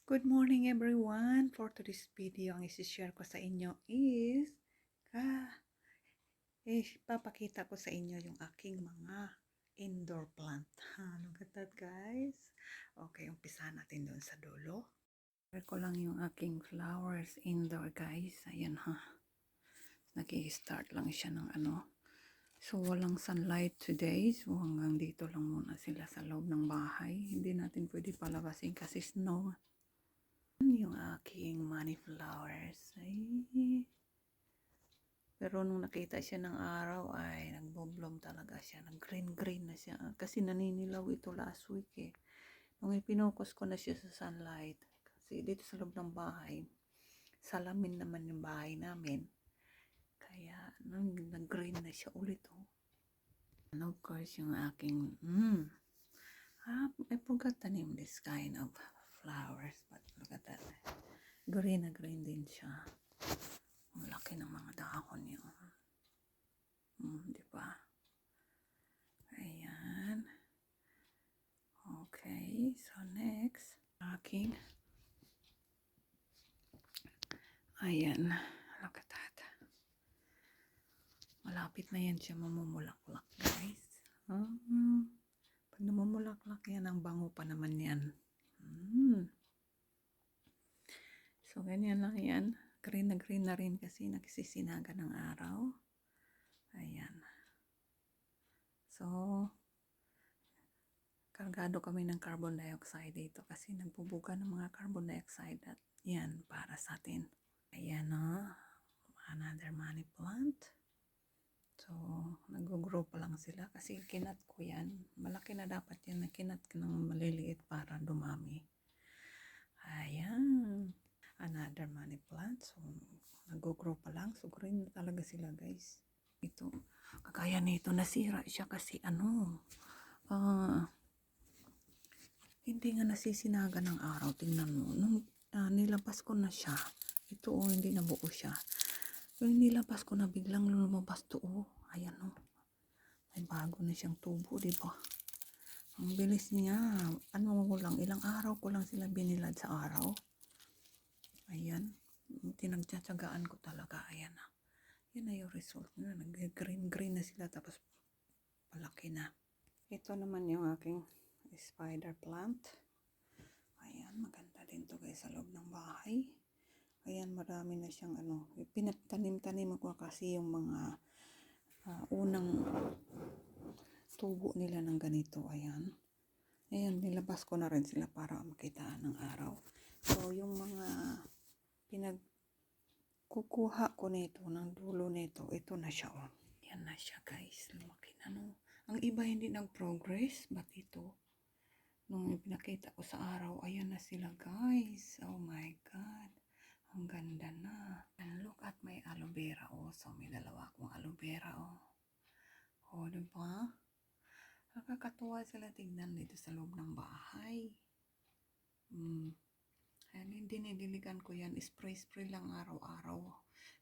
Good morning everyone! For today's video, ang isi-share ko sa inyo is papakita ko sa inyo yung aking mga indoor plant. Look at that guys. Okay, umpisahan natin doon sa dulo. Share ko lang yung aking flowers indoor guys. Ayan ha. Nag-i-start lang siya ng So walang sunlight today. So hanggang dito lang muna sila sa loob ng bahay. Hindi natin pwede palabasin kasi snow. Yung aking money flowers. Pero nung nakita siya ng araw ay nagbo-bloom talaga siya. Nag-green-green na siya. Kasi naninilaw ito last week eh. Nung ipinokos ko na siya sa sunlight. Kasi dito sa loob ng bahay, salamin naman yung bahay namin. Kaya nag-green na siya ulit oh. And of course yung aking I forgot the name this kind of flowers. But look at that. Green na green din siya. Ang laki ng mga dahon niya. Di ba? Ayan. Okay, so next, aking. Ayan. Look at that. Malapit na yan siya mamumulaklak, guys. Pag namumulaklak yan, ang bango pa naman yan. So, ganyan lang yan. Green na rin kasi nagsisinaga ng araw. Ayan. So, kargado kami ng carbon dioxide dito kasi nagbubuga ng mga carbon dioxide at yan para sa atin. Ayan o. Another money plant. So, nag-grow pa lang sila kasi kinat ko yan. Malaki na dapat yan na kinat ko ng maliliit para dumami. Ayan. Another money plant. So, nag-grow pa lang. So, green na talaga sila guys. Ito. Kagaya nito, nasira siya kasi hindi nga nasisinaga ng araw. Tingnan mo. Nung nilabas ko na siya, ito hindi na buo siya. Pero nilabas ko na biglang lumabas to Ayan may bago na siyang tubo, di ba? Ang bilis niya. Ilang araw ko lang sila binilad sa araw. Ayan. Tinagtsatsagaan ko talaga. Ayan na. Yan na yung result na. Nag-green na sila tapos palaki na. Ito naman yung aking spider plant. Ayan, maganda din to guys sa loob ng bahay. Ayan, marami na siyang pinagtanim-tanim ko kasi yung mga unang tubo nila ng ganito. Ayan. Ayan, nilabas ko na rin sila para makitaan ng araw. So, yung mga pinagkukuha ko nito, ng dulo nito, ito na siya Yan na siya guys. Lumaki na Ang iba hindi nag-progress, but ito, nung pinakita ko sa araw, ayan na sila guys. Oh my God. Ang ganda na. And look at my aloe vera So, may dalawa akong aloe vera diba? Nakakatuwa sila tignan dito sa loob ng bahay. Ayan, dinidiligan ko yan. Spray lang araw-araw.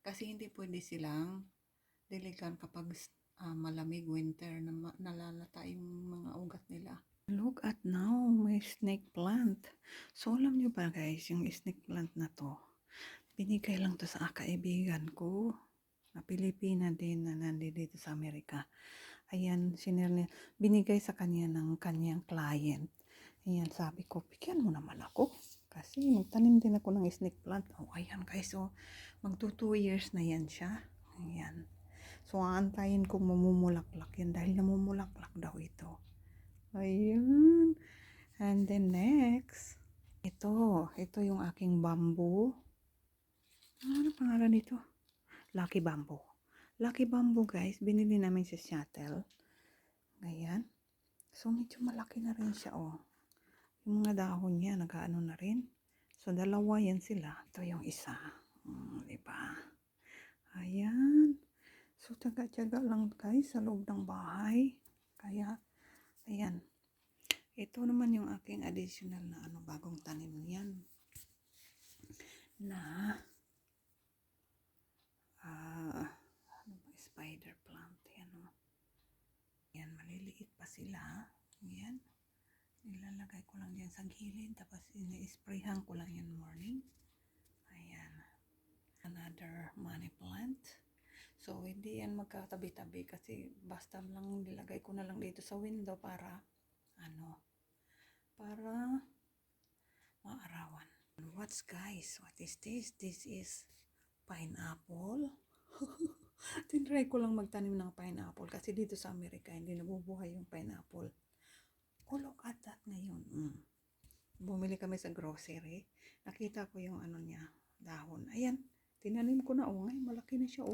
Kasi hindi pwede silang diligan kapag malamig winter na nalalata yung mga ugat nila. Look at now, may snake plant. So, alam nyo ba guys, yung snake plant na to, binigay lang to sa kaibigan ko na Pilipina din na nandito sa Amerika. Ayan, binigay sa kanya ng kanyang client. Ayan, sabi ko, bigyan mo naman ako. Kasi magtanim din ako ng snake plant. Ayan guys, magto 2 years na yan siya. Ayan. So, aantayin kong mamumulaklak yan dahil namumulaklak daw ito. Ayan. And then next, ito yung aking bamboo. Ano pangalan nito? Lucky Bamboo. Lucky Bamboo guys, binili namin sa Seattle. Ayan. So, medyo malaki na rin siya Yung mga dahon niya, nag-ano na rin. So, dalawa yan sila. Ito yung isa. Diba? Ayan. So, tsaga-tsaga lang guys sa loob ng bahay. Kaya, ayan. Ito naman yung aking additional na bagong tanim yan. Na spider plant. Yan, maliliit pa sila. Yan. Nilalagay ko lang yan sa gilid. Tapos, ini-sprayhan ko lang yan another money plant. So, hindi yan magkatabi-tabi kasi basta lang nilagay ko na lang dito sa window para para maarawan. What's guys? What is this? This is pineapple. Tinry ko lang magtanim ng pineapple kasi dito sa Amerika hindi nabubuhay yung pineapple. Oh, look at that ngayon. Bumili kami sa grocery. Nakita ko yung niya, dahon. Ayan, tinanim ko na. Ngayon malaki na siya.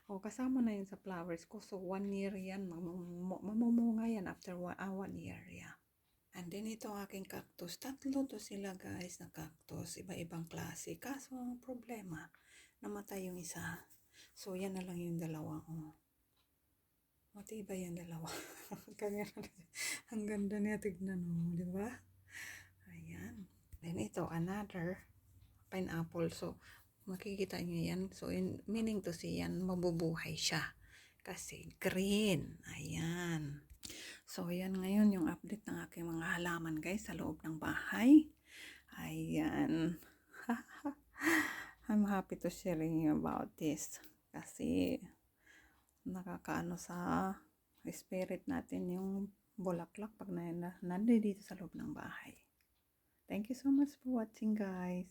Kasama na yun sa flowers ko. So, 1 year yan. Mamumunga yan after 1 year. Yeah. And then ito aking cactus. 3 to sila guys na cactus. Iba-ibang klase. Kaso ang problema, namatay yung isa. So, yan na lang yung dalawa. Matibay yung dalawa. Ang ganda niya tignan mo. Diba? Ayan. Then ito, another pineapple. So, makikita nyo yan. So, meaning to say yan, mabubuhay siya. Kasi green. Ayan. So, yan ngayon yung update ng aking mga halaman guys sa loob ng bahay. Ayan. I'm happy to sharing you about this. Kasi, nakakaano sa spirit natin yung bulaklak pag nandito sa loob ng bahay. Thank you so much for watching guys.